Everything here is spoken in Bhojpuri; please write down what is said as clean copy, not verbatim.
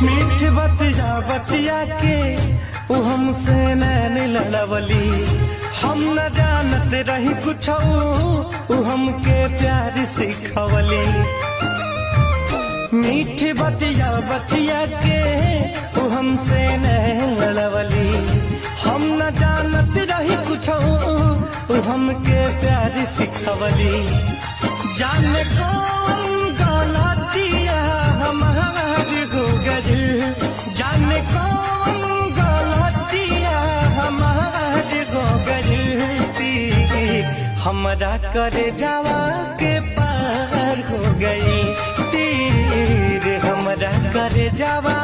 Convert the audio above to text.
मीठ बतिया बतिया के वो हमसे नैन लड़वली। हम न जानत रही कुछ वो हमके प्यार सिखवली। मीठ बतिया बतिया के वो हमसे नैन लड़वली। हम न जानत रही कुछ वो हमके प्यार सिखवली। जाने कौन गलतिया हमारी हो गई, जाने कौन गलतिया हमारी हो गई। हमरा करे जावा के पार हो गई तीर, हमरा करे जावा